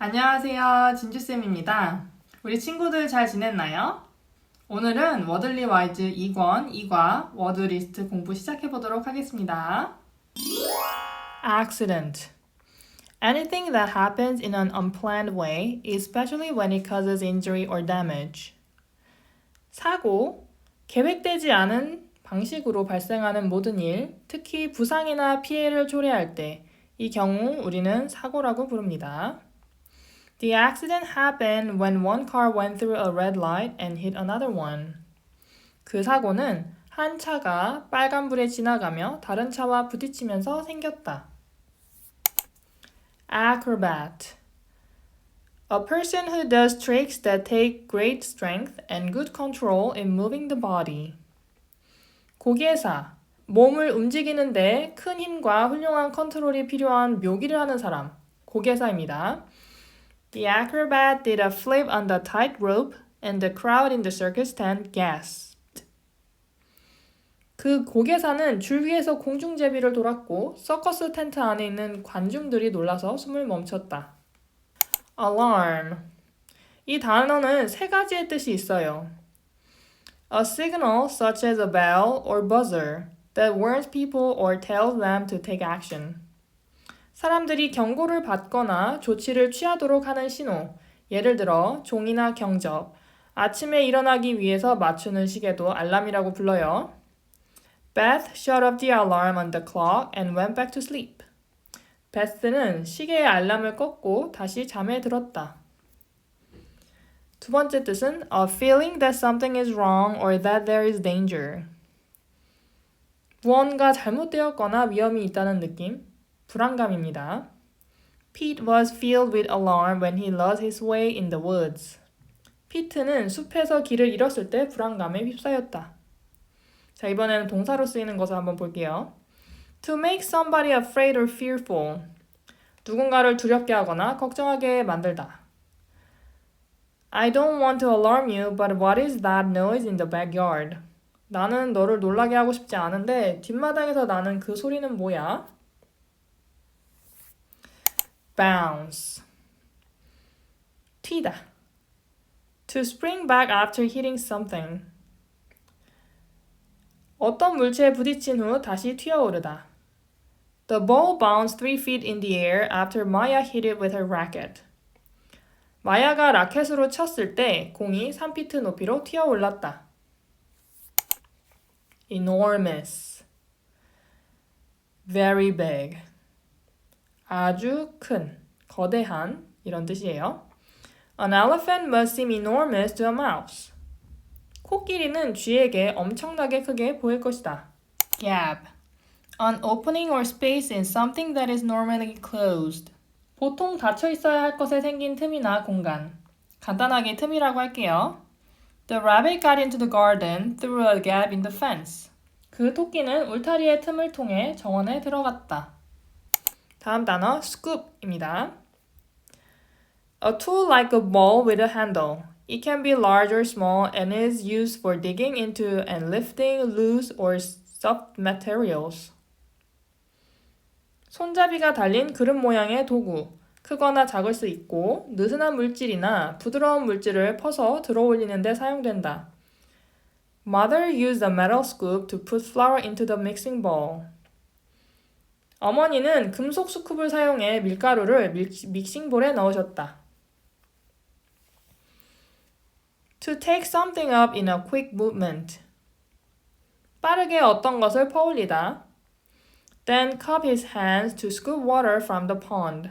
안녕하세요. 진주쌤입니다. 우리 친구들 잘 지냈나요? 오늘은 워들리 와이즈 2권 2과 워드 리스트 공부 시작해 보도록 하겠습니다. Accident. Anything that happens in an unplanned way, especially when it causes injury or damage. 사고. 계획되지 않은 방식으로 발생하는 모든 일, 특히 부상이나 피해를 초래할 때, 이 경우 우리는 사고라고 부릅니다. The accident happened when one car went through a red light and hit another one. 그 사고는 한 차가 빨간불에 지나가며 다른 차와 부딪히면서 생겼다. Acrobat. A person who does tricks that take great strength and good control in moving the body. 고개사. 몸을 움직이는데 큰 힘과 훌륭한 컨트롤이 필요한 묘기를 하는 사람. 고개사입니다. The acrobat did a flip on the tightrope and the crowd in the circus tent gasped. 그 고개사는 줄 위에서 공중제비를 돌았고 서커스 텐트 안에 있는 관중들이 놀라서 숨을 멈췄다. Alarm. 이 단어는 세 가지의 뜻이 있어요. A signal such as a bell or buzzer that warns people or tells them to take action. 사람들이 경고를 받거나 조치를 취하도록 하는 신호, 예를 들어 종이나 경적, 아침에 일어나기 위해서 맞추는 시계도 알람이라고 불러요. Beth shut off the alarm on the clock and went back to sleep. 베스는 시계의 알람을 껐고 다시 잠에 들었다. 두 번째 뜻은 a feeling that something is wrong or that there is danger. 무언가 잘못되었거나 위험이 있다는 느낌. 불안감입니다. Pete was filled with alarm when he lost his way in the woods. 피트는 숲에서 길을 잃었을 때 불안감에 휩싸였다. 자, 이번에는 동사로 쓰이는 것을 한번 볼게요. To make somebody afraid or fearful. 누군가를 두렵게 하거나 걱정하게 만들다. I don't want to alarm you, but what is that noise in the backyard? 나는 너를 놀라게 하고 싶지 않은데 뒷마당에서 나는 그 소리는 뭐야? Bounce. 튀다. To spring back after hitting something. 어떤 물체에 부딪힌 후 다시 튀어오르다. The ball bounced 3 feet in the air after Maya hit it with her racket. 마야가 라켓으로 쳤을 때 공이 3피트 높이로 튀어올랐다. Enormous. Very big. 아주 큰, 거대한 이런 뜻이에요. An elephant must seem enormous to a mouse. 코끼리는 쥐에게 엄청나게 크게 보일 것이다. Gap. An opening or space in something that is normally closed. 보통 닫혀 있어야 할 것에 생긴 틈이나 공간. 간단하게 틈이라고 할게요. The rabbit got into the garden through a gap in the fence. 그 토끼는 울타리의 틈을 통해 정원에 들어갔다. 다음 단어 scoop입니다. A tool like a ball with a handle. It can be large or small and is used for digging into and lifting loose or soft materials. 손잡이가 달린 그릇 모양의 도구. 크거나 작을 수 있고 느슨한 물질이나 부드러운 물질을 퍼서 들어올리는 데 사용된다. Mother used a metal scoop to put flour into the mixing bowl. 어머니는 금속 스쿱을 사용해 밀가루를 믹싱볼에 넣으셨다. To take something up in a quick movement. 빠르게 어떤 것을 퍼올리다. Then cup his hands to scoop water from the pond.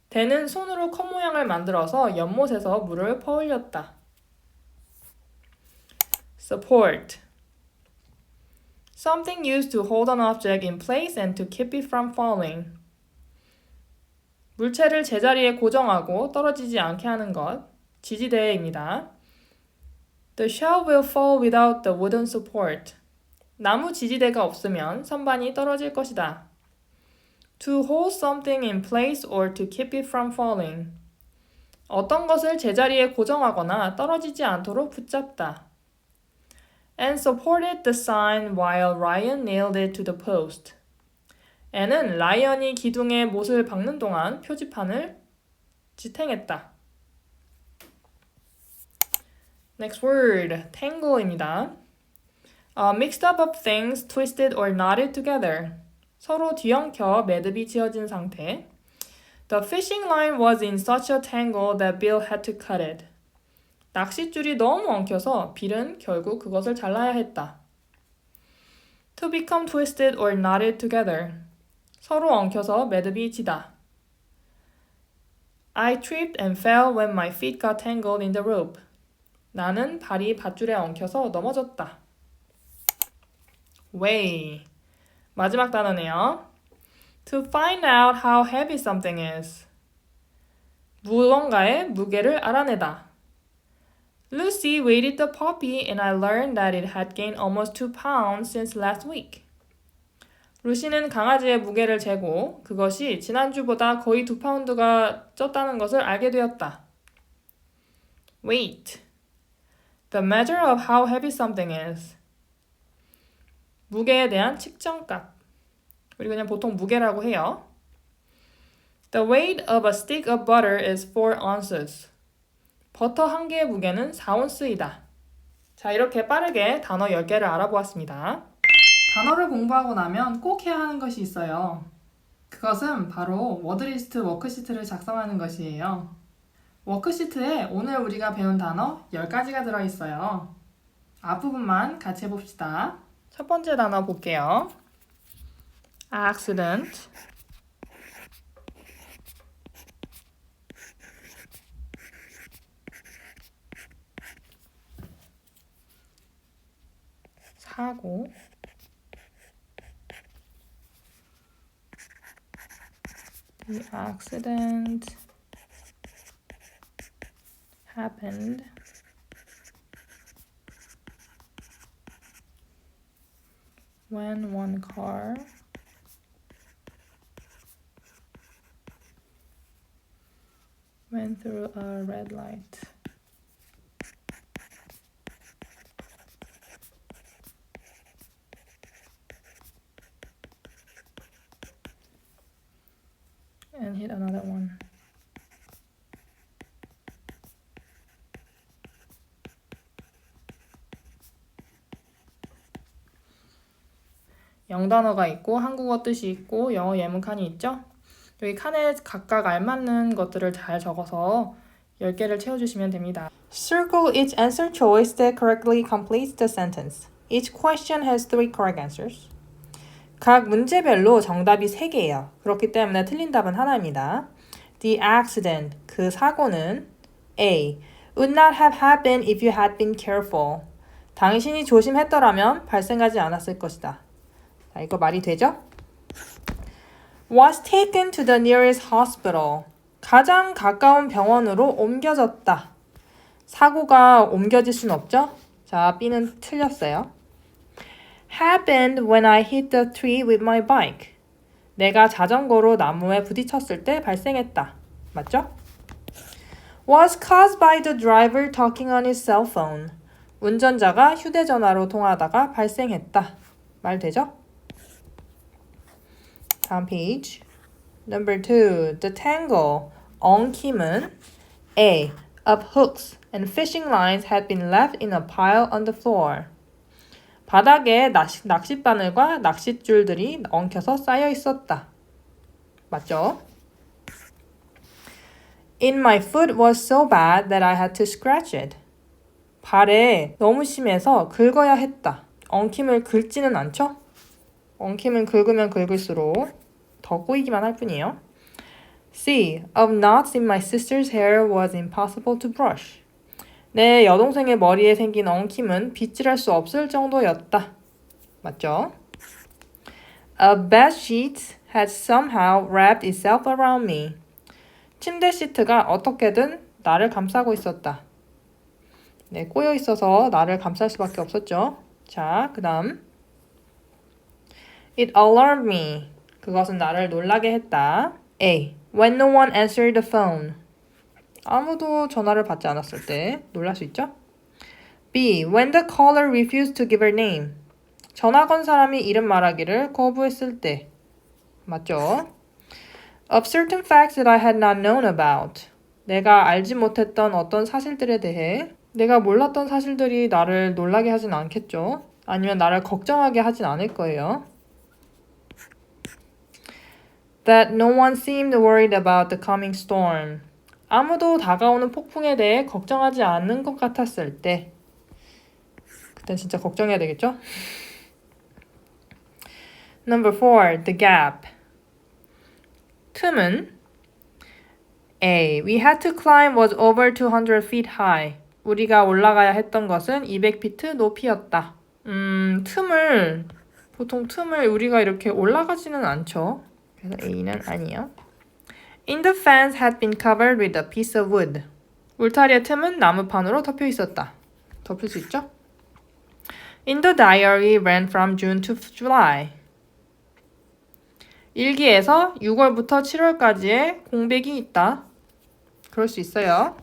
대는 손으로 컵 모양을 만들어서 연못에서 물을 퍼올렸다. Support. Something used to hold an object in place and to keep it from falling. 물체를 제자리에 고정하고 떨어지지 않게 하는 것. 지지대입니다. The shelf will fall without the wooden support. 나무 지지대가 없으면 선반이 떨어질 것이다. To hold something in place or to keep it from falling. 어떤 것을 제자리에 고정하거나 떨어지지 않도록 붙잡다. And supported the sign while Ryan nailed it to the post. N은 라이언이 기둥에 못을 박는 동안 표지판을 지탱했다. Next word, tangle입니다. Mixed up of things twisted or knotted together. 서로 뒤엉켜 매듭이 지어진 상태. The fishing line was in such a tangle that Bill had to cut it. 낚싯줄이 너무 엉켜서 빌은 결국 그것을 잘라야 했다. To become twisted or knotted together. 서로 엉켜서 매듭이 지다. I tripped and fell when my feet got tangled in the rope. 나는 발이 밧줄에 엉켜서 넘어졌다. Weigh. 마지막 단어네요. To find out how heavy something is. 무언가의 무게를 알아내다. Lucy weighted the puppy and I learned that it had gained almost 2 pounds since last week. 루시는 강아지의 무게를 재고 그것이 지난주보다 거의 2파운드가 쪘다는 것을 알게 되었다. Weight. The measure of how heavy something is. 무게에 대한 측정값. 우리 그냥 보통 무게라고 해요. The weight of a stick of butter is 4 ounces. 버터 한 개의 무게는 4온스이다. 자, 이렇게 빠르게 단어 10개를 알아보았습니다. 단어를 공부하고 나면 꼭 해야 하는 것이 있어요. 그것은 바로 워드리스트 워크시트를 작성하는 것이에요. 워크시트에 오늘 우리가 배운 단어 10가지가 들어있어요. 앞부분만 같이 해봅시다. 첫 번째 단어 볼게요. accident, 사고, The accident happened when one car went through a red light. And hit another one. 영단어가 있고 한국어 뜻이 있고 영어 예문 칸이 있죠? 여기 칸에 각각 알맞는 것들을 잘 적어서 10개를 채워주시면 됩니다. Circle each answer choice that correctly completes the sentence. Each question has 3 correct answers. 각 문제별로 정답이 3개예요. 그렇기 때문에 틀린 답은 하나입니다. The accident, 그 사고는 A. would not have happened if you had been careful. 당신이 조심했더라면 발생하지 않았을 것이다. 자, 이거 말이 되죠? Was taken to the nearest hospital. 가장 가까운 병원으로 옮겨졌다. 사고가 옮겨질 순 없죠? 자, B는 틀렸어요. Happened when I hit the tree with my bike. 내가 자전거로 나무에 부딪혔을 때 발생했다. 맞죠? Was caused by the driver talking on his cell phone. 운전자가 휴대전화로 통화하다가 발생했다. 말 되죠? 다음 페이지. Number 2. The tangle. 엉킴은 A. Of hooks and fishing lines had been left in a pile on the floor. 바닥에 낚싯바늘과 낚싯줄들이 엉켜서 쌓여 있었다. 맞죠? In my foot was so bad that I had to scratch it. 발에 너무 심해서 긁어야 했다. 엉킴을 긁지는 않죠? 엉킴은 긁으면 긁을수록 더 꼬이기만 할 뿐이에요. C. Of knots in my sister's hair was impossible to brush. 내 여동생의 머리에 생긴 엉킴은 빗질할 수 없을 정도였다. 맞죠? A bed sheet had somehow wrapped itself around me. 침대 시트가 어떻게든 나를 감싸고 있었다. 네, 꼬여 있어서 나를 감쌀 수밖에 없었죠. 자, 그 다음. It alarmed me. 그것은 나를 놀라게 했다. A. When no one answered the phone. 아무도 전화를 받지 않았을 때 놀랄 수 있죠? B. When the caller refused to give her name. 전화 건 사람이 이름 말하기를 거부했을 때. 맞죠? Of certain facts that I had not known about. 내가 알지 못했던 어떤 사실들에 대해 내가 몰랐던 사실들이 나를 놀라게 하진 않겠죠. 아니면 나를 걱정하게 하진 않을 거예요. That no one seemed worried about the coming storm. 아무도 다가오는 폭풍에 대해 걱정하지 않는 것 같았을 때 그땐 진짜 걱정해야 되겠죠? Number 4. The gap. 틈은 A. We had to climb was over 200 feet high. 우리가 올라가야 했던 것은 200피트 높이였다. 보통 틈을 우리가 이렇게 올라가지는 않죠. 그래서 A는 아니에요. In the fence had been covered with a piece of wood. 울타리의 틈은 나무판으로 덮여 있었다. 덮일 수 있죠? In the diary ran from June to July. 일기에서 6월부터 7월까지의 공백이 있다. 그럴 수 있어요.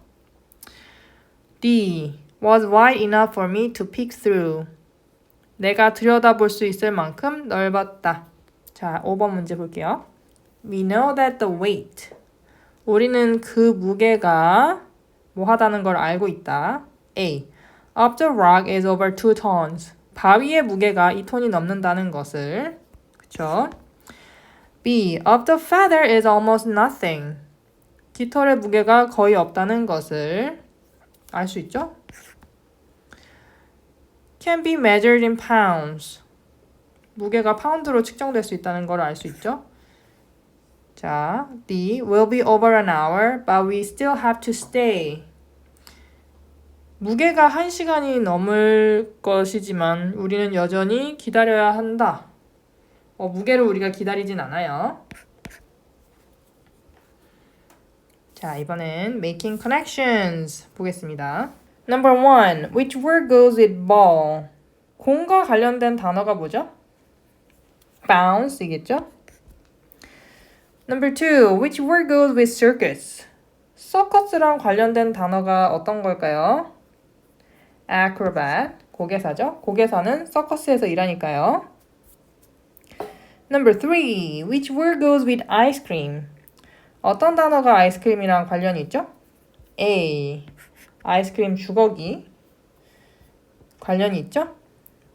D. Was wide enough for me to peek through. 내가 들여다볼 수 있을 만큼 넓었다. 자, 5번 문제 볼게요. We know that the weight. 우리는 그 무게가 뭐하다는 걸 알고 있다. A. Of the rock is over 2 tons. 바위의 무게가 2톤이 넘는다는 것을. 그쵸? B. Of the feather is almost nothing. 깃털의 무게가 거의 없다는 것을 알 수 있죠? Can be measured in pounds. 무게가 파운드로 측정될 수 있다는 걸 알 수 있죠? 자, D. Will be over an hour, but we still have to stay. 무게가 1시간이 넘을 것이지만 우리는 여전히 기다려야 한다. 무게를 우리가 기다리진 않아요. 자, 이번엔 making connections 보겠습니다. Number 1. Which word goes with ball? 공과 관련된 단어가 뭐죠? bounce이겠죠? Number 2. Which word goes with circus? 서커스랑 관련된 단어가 어떤 걸까요? acrobat, 고개사죠? 고개사는 서커스에서 일하니까요. Number 3. Which word goes with ice cream? 어떤 단어가 아이스크림이랑 관련이 있죠? A. 아이스크림 주걱이 관련이 있죠?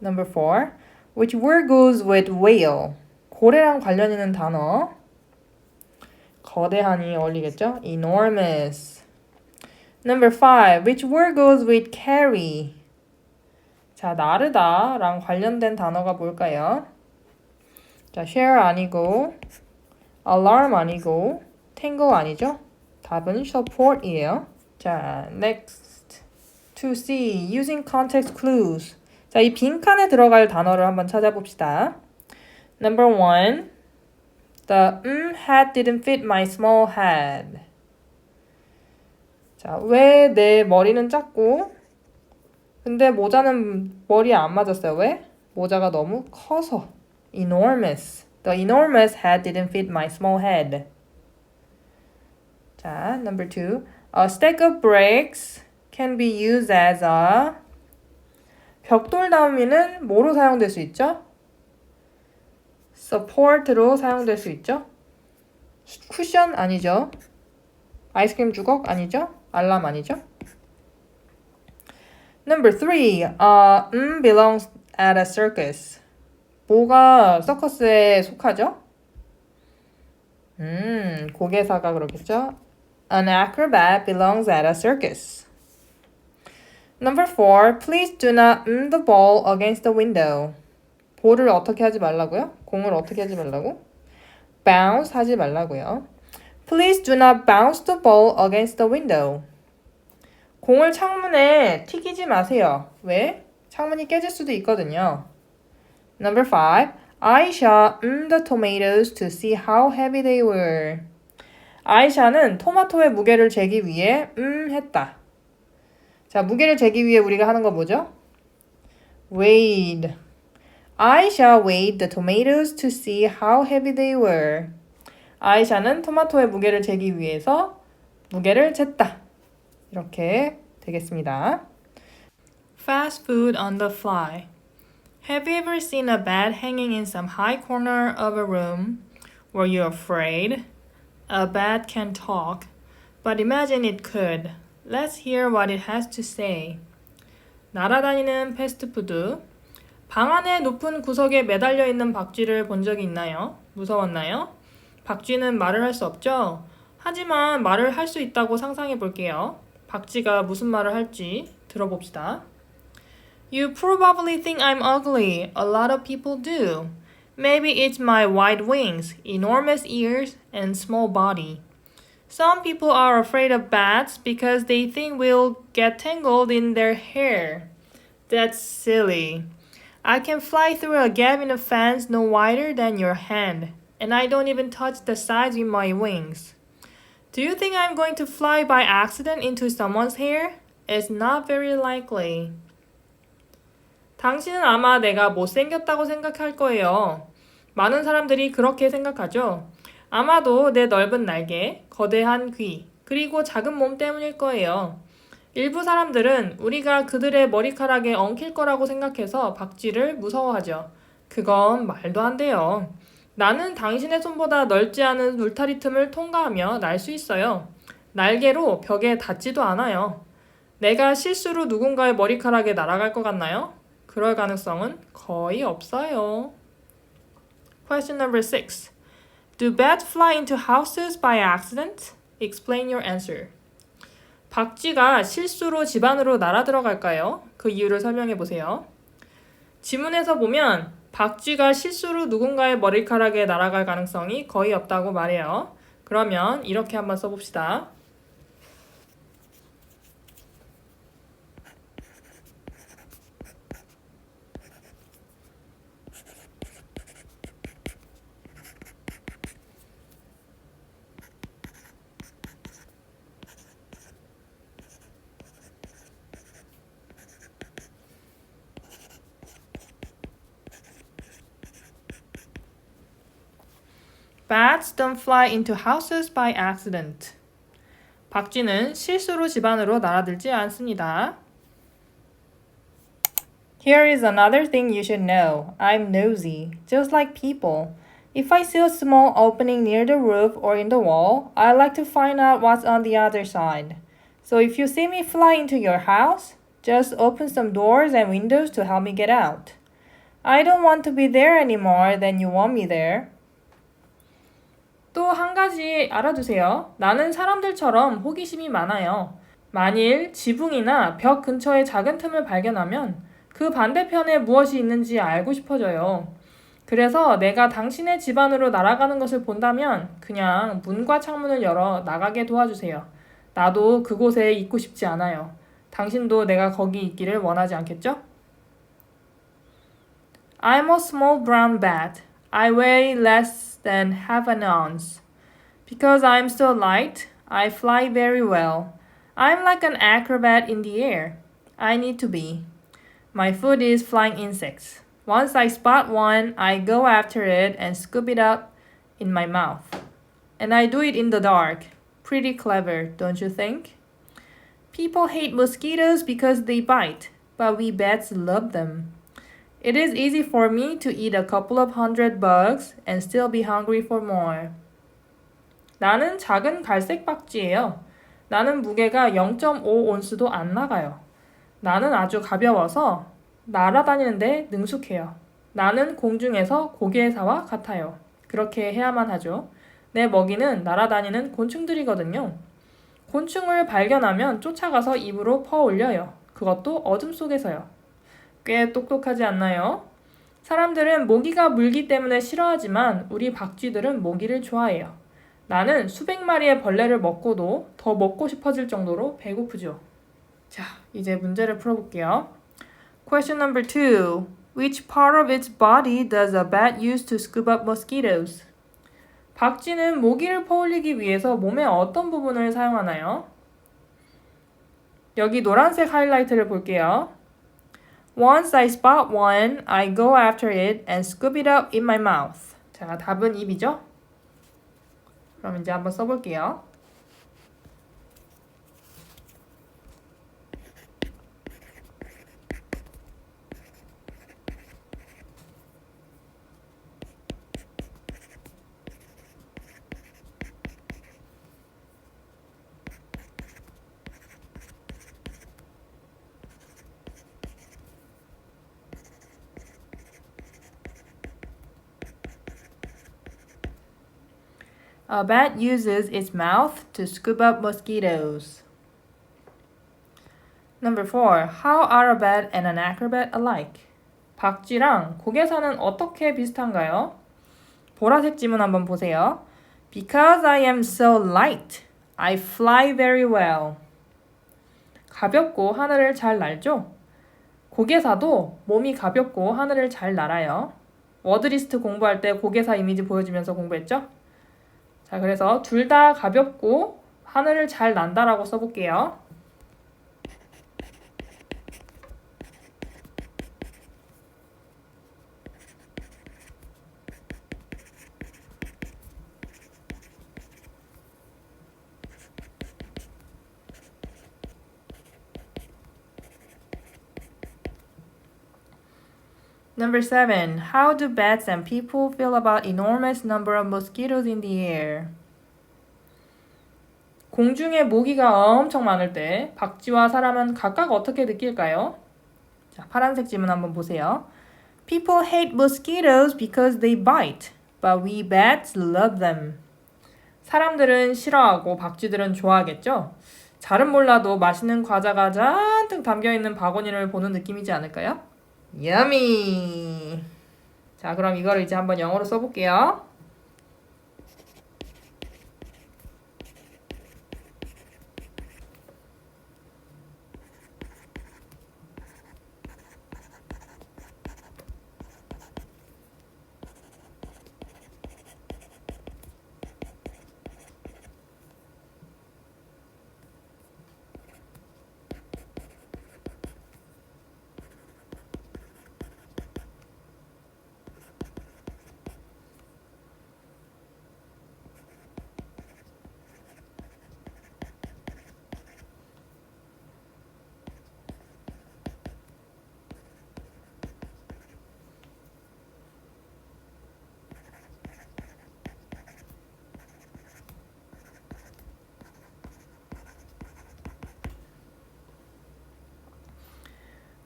Number 4. Which word goes with whale? 고래랑 관련 있는 단어. 거대한이 어울리겠죠? enormous. Number 5. Which word goes with carry? 자, 나르다랑 관련된 단어가 뭘까요? 자, share 아니고 alarm 아니고 tango 아니죠? 답은 support이에요. 자, next to see using context clues. 자, 이 빈칸에 들어갈 단어를 한번 찾아봅시다. Number 1. The hat didn't fit my small head. 자, 왜 내 머리는 작고 근데 모자는 머리에 안 맞았어요. 왜? 모자가 너무 커서. enormous. The enormous hat didn't fit my small head. 자, number 2. A stack of bricks can be used as a 벽돌다우미는 뭐로 사용될 수 있죠? support로 사용될 수 있죠? 쿠션 아니죠? 아이스크림 주걱 아니죠? 알람 아니죠? Number 3. belongs at a circus. 뭐가 서커스에 속하죠? 고개사가 그렇겠죠? An acrobat belongs at a circus. Number 4. Please do not the ball against the window. 볼을 어떻게 하지 말라고요? 공을 어떻게 하지 말라고? bounce 하지 말라고요. Please do not bounce the ball against the window. 공을 창문에 튀기지 마세요. 왜? 창문이 깨질 수도 있거든요. Number 5. I shot the tomatoes to see how heavy they were. 아이샤는 토마토의 무게를 재기 위해 했다. 자, 무게를 재기 위해 우리가 하는 거 뭐죠? weighed. 아이샤 weighed the tomatoes to see how heavy they were. 아이샤는 토마토의 무게를 재기 위해서 무게를 쟀다. 이렇게 되겠습니다. Fast food on the fly. Have you ever seen a bat hanging in some high corner of a room? Were you afraid? A bat can talk. But imagine it could. Let's hear what it has to say. 날아다니는 패스트푸드. 방 안의 높은 구석에 매달려 있는 박쥐를 본 적이 있나요? 무서웠나요? 박쥐는 말을 할 수 없죠? 하지만 말을 할 수 있다고 상상해 볼게요. 박쥐가 무슨 말을 할지 들어봅시다. You probably think I'm ugly. A lot of people do. Maybe it's my wide wings, enormous ears, and small body. Some people are afraid of bats because they think we'll get tangled in their hair. That's silly. I can fly through a gap in a fence no wider than your hand, and I don't even touch the sides with my wings. Do you think I'm going to fly by accident into someone's hair? It's not very likely. 당신은 아마 내가 못생겼다고 생각할 거예요. 많은 사람들이 그렇게 생각하죠. 아마도 내 넓은 날개, 거대한 귀, 그리고 작은 몸 때문일 거예요. 일부 사람들은 우리가 그들의 머리카락에 엉킬 거라고 생각해서 박쥐를 무서워하죠. 그건 말도 안 돼요. 나는 당신의 손보다 넓지 않은 울타리 틈을 통과하며 날 수 있어요. 날개로 벽에 닿지도 않아요. 내가 실수로 누군가의 머리카락에 날아갈 것 같나요? 그럴 가능성은 거의 없어요. Question number 6. Do bats fly into houses by accident? Explain your answer. 박쥐가 실수로 집 안으로 날아 들어갈까요? 그 이유를 설명해 보세요. 지문에서 보면 박쥐가 실수로 누군가의 머리카락에 날아갈 가능성이 거의 없다고 말해요. 그러면 이렇게 한번 써봅시다. Bats don't fly into houses by accident. 박쥐는 실수로 집 안으로 날아들지 않습니다. Here is another thing you should know. I'm nosy, just like people. If I see a small opening near the roof or in the wall, I like to find out what's on the other side. So if you see me fly into your house, just open some doors and windows to help me get out. I don't want to be there any more than you want me there. 또 한 가지 알아두세요. 나는 사람들처럼 호기심이 많아요. 만일 지붕이나 벽 근처에 작은 틈을 발견하면 그 반대편에 무엇이 있는지 알고 싶어져요. 그래서 내가 당신의 집 안으로 날아가는 것을 본다면 그냥 문과 창문을 열어 나가게 도와주세요. 나도 그곳에 있고 싶지 않아요. 당신도 내가 거기 있기를 원하지 않겠죠? I'm a small brown bat. I weigh less than half an ounce. Because I'm so light, I fly very well. I'm like an acrobat in the air. I need to be. My food is flying insects. Once I spot one, I go after it and scoop it up in my mouth. And I do it in the dark. Pretty clever, don't you think? People hate mosquitoes because they bite, but we bats love them. It is easy for me to eat a couple of hundred bugs and still be hungry for more. 나는 작은 갈색 박쥐예요. 나는 무게가 0.5온스도 안 나가요. 나는 아주 가벼워서 날아다니는데 능숙해요. 나는 공중에서 고개사와 같아요. 그렇게 해야만 하죠. 내 먹이는 날아다니는 곤충들이거든요. 곤충을 발견하면 쫓아가서 입으로 퍼올려요. 그것도 어둠 속에서요. 꽤 똑똑하지 않나요? 사람들은 모기가 물기 때문에 싫어하지만 우리 박쥐들은 모기를 좋아해요. 나는 수백 마리의 벌레를 먹고도 더 먹고 싶어질 정도로 배고프죠. 자, 이제 문제를 풀어볼게요. Question number 2. Which part of its body does a bat use to scoop up mosquitoes? 박쥐는 모기를 퍼올리기 위해서 몸의 어떤 부분을 사용하나요? 여기 노란색 하이라이트를 볼게요. Once I spot one, I go after it and scoop it up in my mouth. 자, 답은 입이죠? 그럼 이제 한번 써볼게요. A bat uses its mouth to scoop up mosquitoes. Number 4. How are a bat and an acrobat alike? 박쥐랑 고개사는 어떻게 비슷한가요? 보라색 지문 한번 보세요. Because I am so light, I fly very well. 가볍고 하늘을 잘 날죠? 고개사도 몸이 가볍고 하늘을 잘 날아요. 워드리스트 공부할 때 고개사 이미지 보여주면서 공부했죠? 자, 그래서 둘 다 가볍고 하늘을 잘 난다라고 써볼게요. Number 7. How do bats and people feel about enormous number of mosquitoes in the air? 공중에 모기가 엄청 많을 때 박쥐와 사람은 각각 어떻게 느낄까요? 자, 파란색 지문 한번 보세요. People hate mosquitoes because they bite, but we bats love them. 사람들은 싫어하고 박쥐들은 좋아하겠죠? 잘은 몰라도 맛있는 과자가 잔뜩 담겨있는 바구니를 보는 느낌이지 않을까요? Yummy! 자, 그럼 이거를 이제 한번 영어로 써볼게요.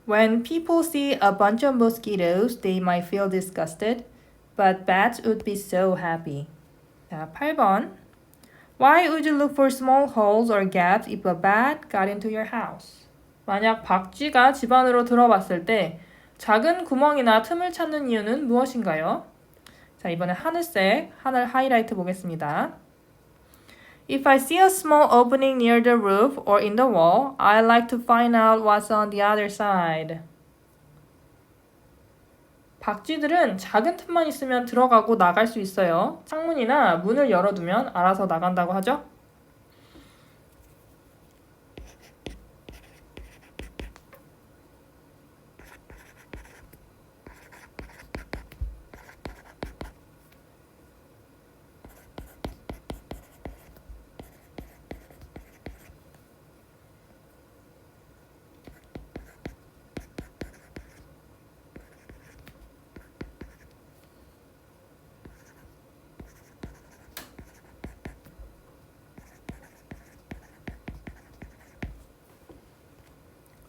When people see a bunch of mosquitoes, they might feel disgusted, but bats would be so happy. 자, 8번. Why would you look for small holes or gaps if a bat got into your house? 만약 박쥐가 집 안으로 들어왔을 때 작은 구멍이나 틈을 찾는 이유는 무엇인가요? 자, 이번에 하늘색, 하늘 하이라이트 보겠습니다. If I see a small opening near the roof or in the wall, I like to find out what's on the other side. 박쥐들은 작은 틈만 있으면 들어가고 나갈 수 있어요. 창문이나 문을 열어두면 알아서 나간다고 하죠.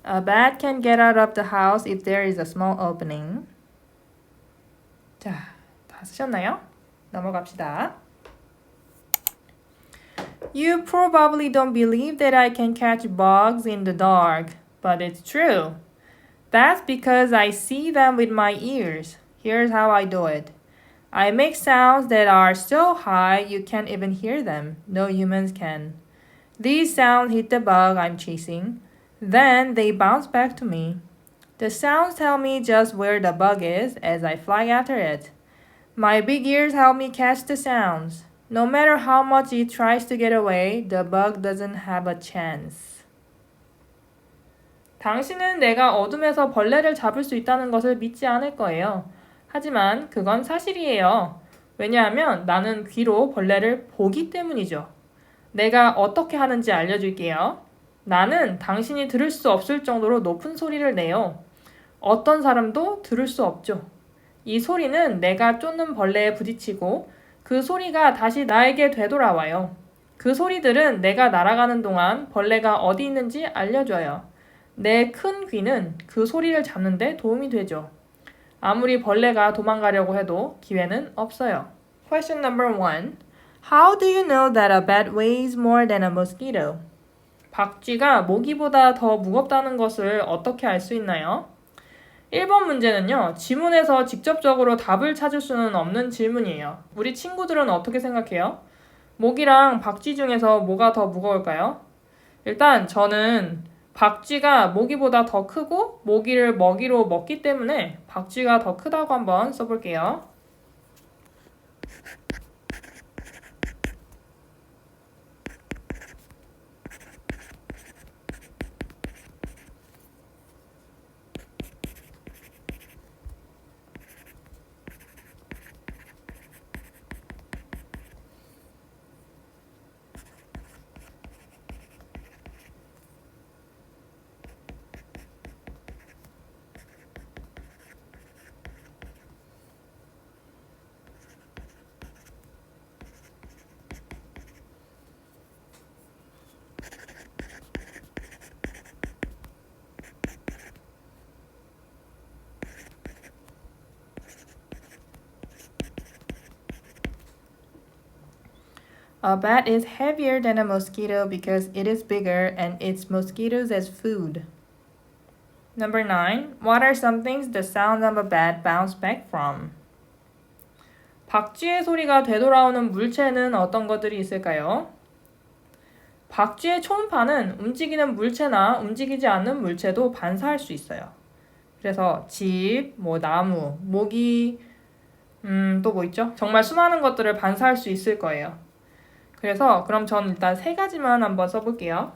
A bat can get out of the house if there is a small opening. 자, 다 쓰셨나요? 넘어갑시다. You probably don't believe that I can catch bugs in the dark, but it's true. That's because I see them with my ears. Here's how I do it. I make sounds that are so high you can't even hear them. No humans can. These sounds hit the bug I'm chasing. Then they bounce back to me. The sounds tell me just where the bug is as I fly after it. My big ears help me catch the sounds. No matter how much it tries to get away, the bug doesn't have a chance. 당신은 내가 어둠에서 벌레를 잡을 수 있다는 것을 믿지 않을 거예요. 하지만 그건 사실이에요. 왜냐하면 나는 귀로 벌레를 보기 때문이죠. 내가 어떻게 하는지 알려줄게요. 나는 당신이 들을 수 없을 정도로 높은 소리를 내요. 어떤 사람도 들을 수 없죠. 이 소리는 내가 쫓는 벌레에 부딪히고 그 소리가 다시 나에게 되돌아와요. 그 소리들은 내가 날아가는 동안 벌레가 어디 있는지 알려줘요. 내 큰 귀는 그 소리를 잡는 데 도움이 되죠. 아무리 벌레가 도망가려고 해도 기회는 없어요. Question number 1. How do you know that a bat weighs more than a mosquito? 박쥐가 모기보다 더 무겁다는 것을 어떻게 알 수 있나요? 1번 문제는요. 지문에서 직접적으로 답을 찾을 수는 없는 질문이에요. 우리 친구들은 어떻게 생각해요? 모기랑 박쥐 중에서 뭐가 더 무거울까요? 일단 저는 박쥐가 모기보다 더 크고 모기를 먹이로 먹기 때문에 박쥐가 더 크다고 한번 써볼게요. A bat is heavier than a mosquito because it is bigger and eats mosquitoes as food. Number 9. What are some things the sound of a bat bounce back from? 박쥐의 소리가 되돌아오는 물체는 어떤 것들이 있을까요? 박쥐의 초음파는 움직이는 물체나 움직이지 않는 물체도 반사할 수 있어요. 그래서 집, 나무, 모기, 또 뭐 있죠? 정말 수많은 것들을 반사할 수 있을 거예요. 그래서 그럼 전 일단 3가지만 한번 써볼게요.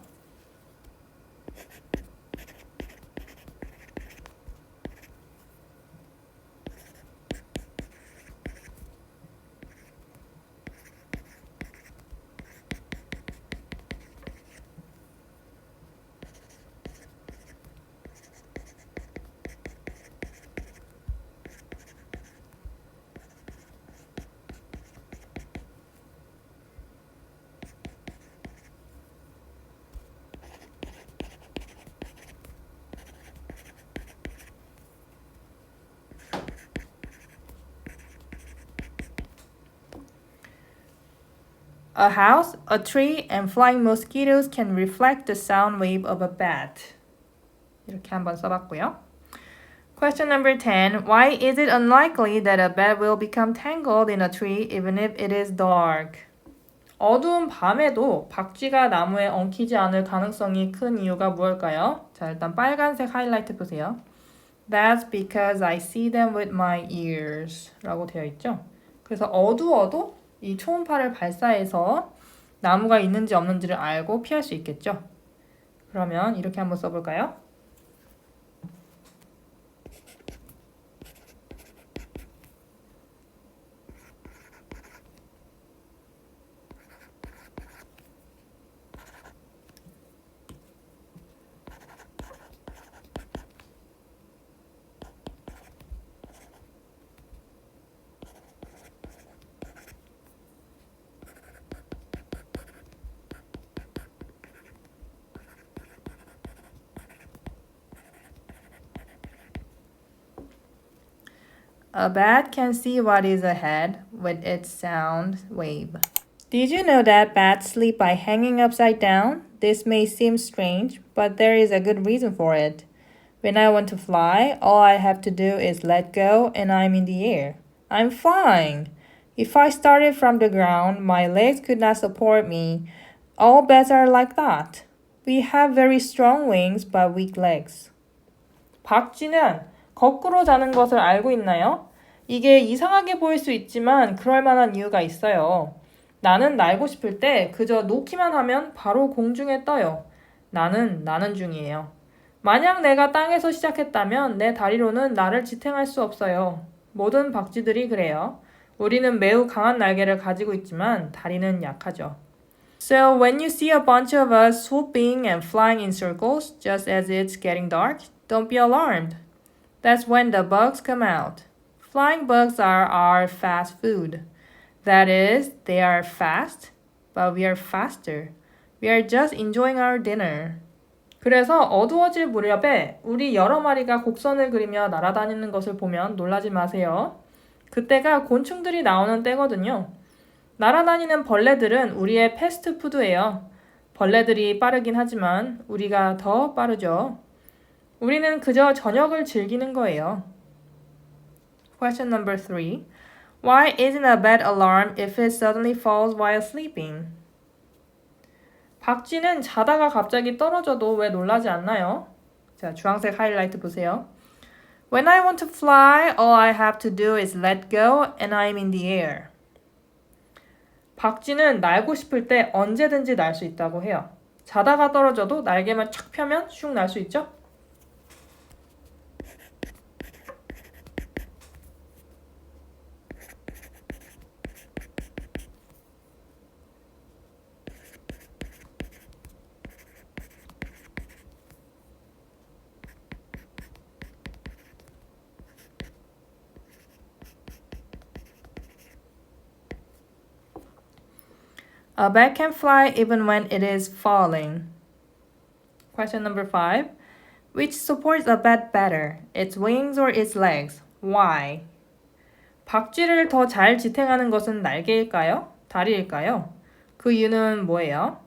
A house, a tree, and flying mosquitoes can reflect the sound wave of a bat. 이렇게 한번 써봤고요. Question number 10. Why is it unlikely that a bat will become tangled in a tree even if it is dark? 어두운 밤에도 박쥐가 나무에 엉키지 않을 가능성이 큰 이유가 무엇일까요? 자, 일단 빨간색 하이라이트 보세요. That's because I see them with my ears 라고 되어 있죠. 그래서 어두워도 이 초음파를 발사해서 나무가 있는지 없는지를 알고 피할 수 있겠죠. 그러면 이렇게 한번 써볼까요? A bat can see what is ahead with its sound wave. Did you know that bats sleep by hanging upside down? This may seem strange, but there is a good reason for it. When I want to fly, all I have to do is let go and I'm in the air. I'm flying! If I started from the ground, my legs could not support me. All bats are like that. We have very strong wings but weak legs. 박쥐는 거꾸로 자는 것을 알고 있나요? 이게 이상하게 보일 수 있지만 그럴 만한 이유가 있어요. 나는 날고 싶을 때 그저 놓기만 하면 바로 공중에 떠요. 나는 나는 중이에요. 만약 내가 땅에서 시작했다면 내 다리로는 나를 지탱할 수 없어요. 모든 박쥐들이 그래요. 우리는 매우 강한 날개를 가지고 있지만 다리는 약하죠. So when you see a bunch of us swooping and flying in circles just as it's getting dark, don't be alarmed. That's when the bugs come out. Flying bugs are our fast food. That is, they are fast, but we are faster. We are just enjoying our dinner. 그래서 어두워질 무렵에 우리 여러 마리가 곡선을 그리며 날아다니는 것을 보면 놀라지 마세요. 그때가 곤충들이 나오는 때거든요. 날아다니는 벌레들은 우리의 패스트푸드예요. 벌레들이 빠르긴 하지만 우리가 더 빠르죠. 우리는 그저 저녁을 즐기는 거예요. Question number 3. Why isn't a bed alarmed if it suddenly falls while sleeping? 박쥐는 자다가 갑자기 떨어져도 왜 놀라지 않나요? 자, 주황색 하이라이트 보세요. When I want to fly, all I have to do is let go and I'm in the air. 박쥐는 날고 싶을 때 언제든지 날 수 있다고 해요. 자다가 떨어져도 날개만 착 펴면 슉 날 수 있죠? A bat can fly even when it is falling. Question number 5. Which supports a bat better? Its wings or its legs? Why? 박쥐를 더 잘 지탱하는 것은 날개일까요? 다리일까요? 그 이유는 뭐예요?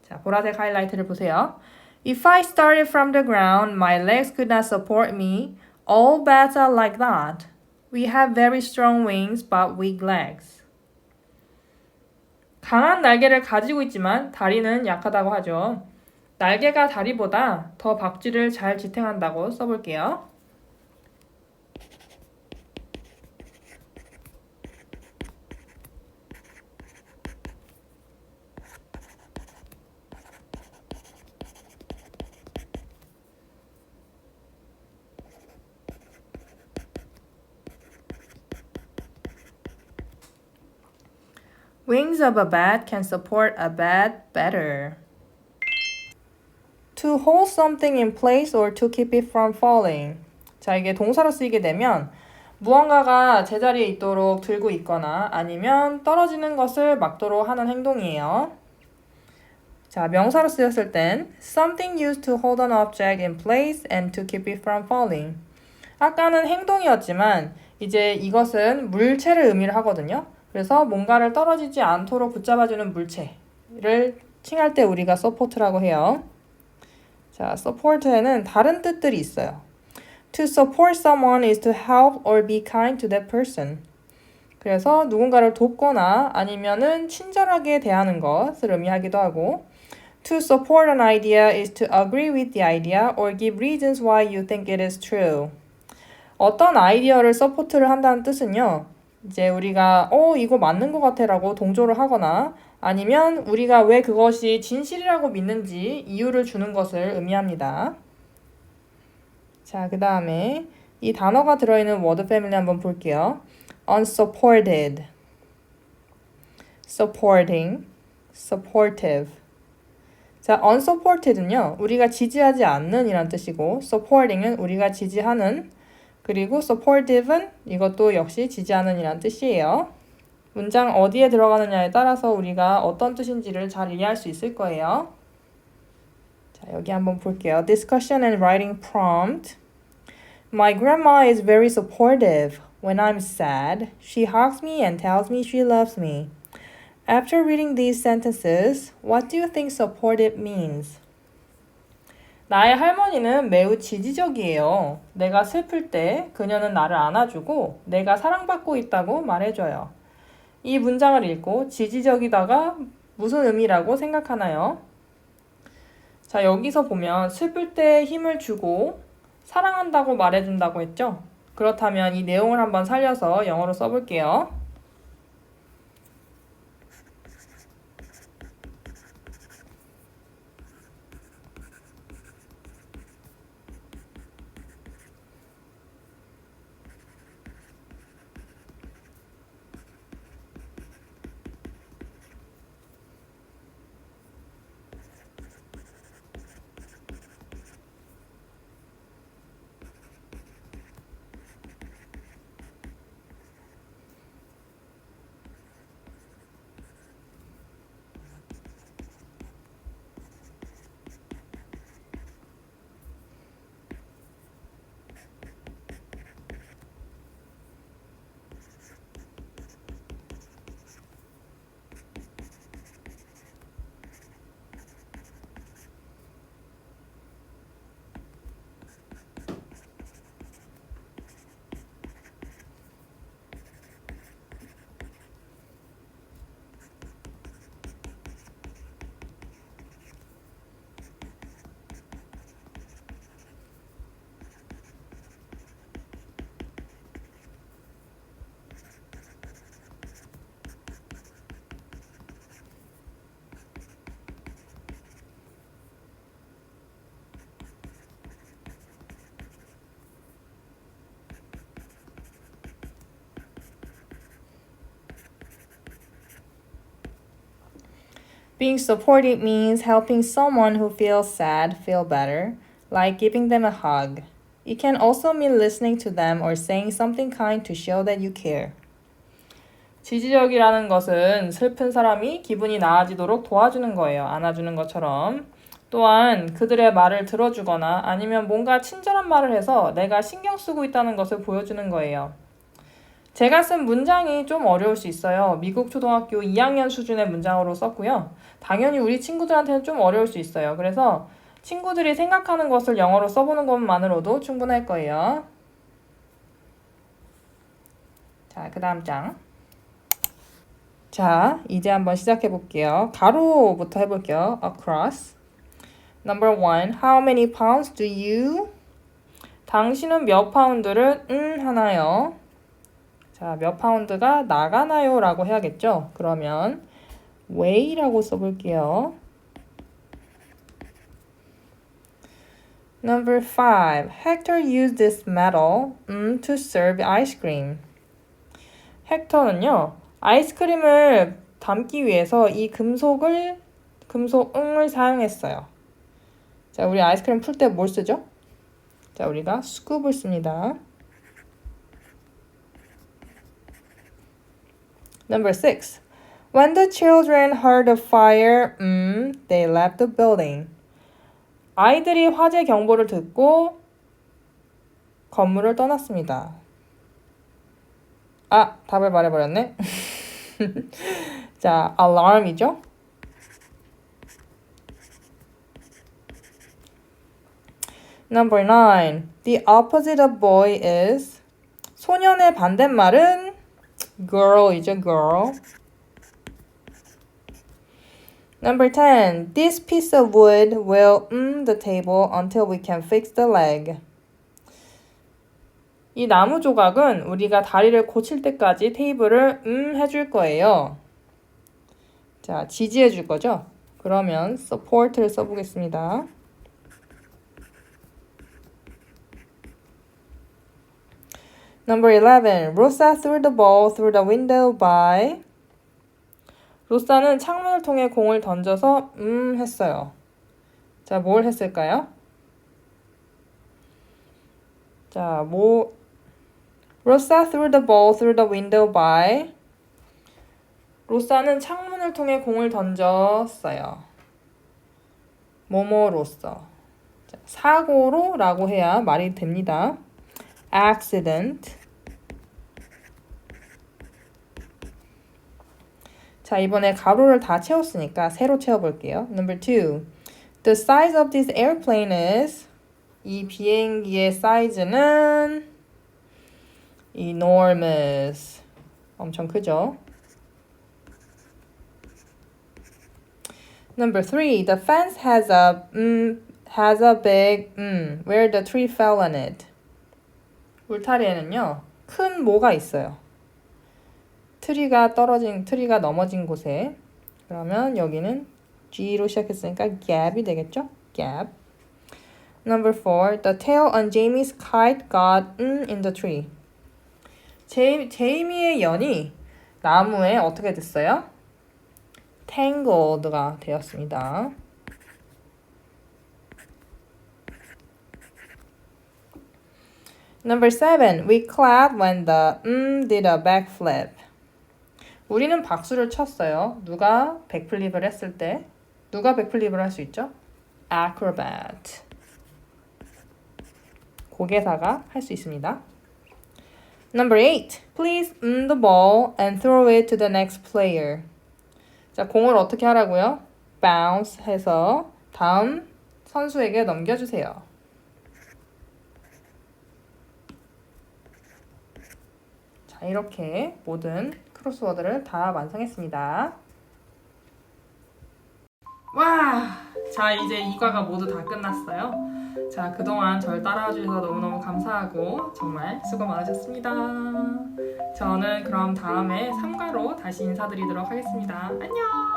자, 보라색 하이라이트를 보세요. If I started from the ground, my legs could not support me. All bats are like that. We have very strong wings but weak legs. 강한 날개를 가지고 있지만 다리는 약하다고 하죠. 날개가 다리보다 더 박쥐를 잘 지탱한다고 써볼게요. Wings of a bat can support a bat better. To hold something in place or to keep it from falling. 자, 이게 동사로 쓰이게 되면 무언가가 제자리에 있도록 들고 있거나 아니면 떨어지는 것을 막도록 하는 행동이에요. 자, 명사로 쓰였을 땐 something used to hold an object in place and to keep it from falling. 아까는 행동이었지만 이제 이것은 물체를 의미를 하거든요. 그래서 뭔가를 떨어지지 않도록 붙잡아주는 물체를 칭할 때 우리가 support라고 해요. 자, support에는 다른 뜻들이 있어요. To support someone is to help or be kind to that person. 그래서 누군가를 돕거나 아니면은 친절하게 대하는 것을 의미하기도 하고 To support an idea is to agree with the idea or give reasons why you think it is true. 어떤 아이디어를 서포트를 한다는 뜻은요. 이제 우리가 이거 맞는 것 같아 라고 동조를 하거나 아니면 우리가 왜 그것이 진실이라고 믿는지 이유를 주는 것을 의미합니다. 자, 그 다음에 이 단어가 들어있는 워드 패밀리 한번 볼게요. unsupported, supporting, supportive. 자, unsupported는요. 우리가 지지하지 않는 이란 뜻이고 supporting은 우리가 지지하는 그리고 supportive은 이것도 역시 지지하는 이란 뜻이에요. 문장 어디에 들어가느냐에 따라서 우리가 어떤 뜻인지를 잘 이해할 수 있을 거예요. 자, 여기 한번 볼게요. Discussion and writing prompt. My grandma is very supportive. When I'm sad, she hugs me and tells me she loves me. After reading these sentences, what do you think supportive means? 나의 할머니는 매우 지지적이에요. 내가 슬플 때 그녀는 나를 안아주고 내가 사랑받고 있다고 말해줘요. 이 문장을 읽고 지지적이다가 무슨 의미라고 생각하나요? 자, 여기서 보면 슬플 때 힘을 주고 사랑한다고 말해준다고 했죠? 그렇다면 이 내용을 한번 살려서 영어로 써볼게요. Being supportive means helping someone who feels sad feel better, like giving them a hug. It can also mean listening to them or saying something kind to show that you care. 지지력이라는 것은 슬픈 사람이 기분이 나아지도록 도와주는 거예요. 안아주는 것처럼. 또한 그들의 말을 들어주거나 아니면 뭔가 친절한 말을 해서 내가 신경 쓰고 있다는 것을 보여주는 거예요. 제가 쓴 문장이 좀 어려울 수 있어요. 미국 초등학교 2학년 수준의 문장으로 썼고요. 당연히 우리 친구들한테는 좀 어려울 수 있어요. 그래서 친구들이 생각하는 것을 영어로 써보는 것만으로도 충분할 거예요. 자, 그 다음 장. 자, 이제 한번 시작해 볼게요. 가로부터 해볼게요. Across. Number 1. How many pounds do you? 당신은 몇 파운드를 하나요? 자, 몇 파운드가 나가나요? 라고 해야겠죠? 그러면 weigh라고 써볼게요. Number 5. Hector used this metal to serve ice cream. 헥터는요, 아이스크림을 담기 위해서 이 금속 응을 사용했어요. 자, 우리 아이스크림 풀 때 뭘 쓰죠? 자, 우리가 스쿱을 씁니다. Number 6. When the children heard the fire, they left the building. 아이들이 화재 경보를 듣고 건물을 떠났습니다. 아, 답을 말해버렸네. 자, alarm이죠? Number 9. The opposite of boy is 소년의 반대말은 girl이죠, girl. Number 10. This piece of wood will the table until we can fix the leg. 이 나무 조각은 우리가 다리를 고칠 때까지 테이블을 해줄 거예요. 자, 지지해 줄 거죠? 그러면 support를 써보겠습니다. Number 11. Rosa threw the ball through the window by. 로사는 창문을 통해 공을 던져서 했어요. 자, 뭘 했을까요? 자, Rosa threw the ball through the window by. 로사는 창문을 통해 공을 던졌어요. 뭐뭐로써. 자, 사고로 라고 해야 말이 됩니다. accident. 자, 이번에 가로를 다 채웠으니까 세로 채워볼게요. Number 2. The size of this airplane is. 이 비행기의 사이즈는 enormous. 엄청 크죠? Number 3. The fence has a big where the tree fell on it. 울타리에는요, 큰 모가 있어요. 트리가 넘어진 곳에. 그러면 여기는 G로 시작했으니까 gap이 되겠죠? gap. Number 4. The tail on Jamie's kite got in the tree. 제이미의 연이 나무에 어떻게 됐어요? tangled가 되었습니다. Number 7. We clapped when the did a backflip. 우리는 박수를 쳤어요. 누가 백플립을 했을 때? 누가 백플립을 할 수 있죠? acrobat. 고개사가 할 수 있습니다. Number 8. Please the ball and throw it to the next player. 자, 공을 어떻게 하라고요? bounce 해서 다음 선수에게 넘겨주세요. 자, 이렇게 모든 크로스워드를 다 완성했습니다. 와! 자, 이제 2과가 모두 다 끝났어요. 자, 그동안 저를 따라와 주셔서 너무너무 감사하고 정말 수고 많으셨습니다. 저는 그럼 다음에 3과로 다시 인사드리도록 하겠습니다. 안녕!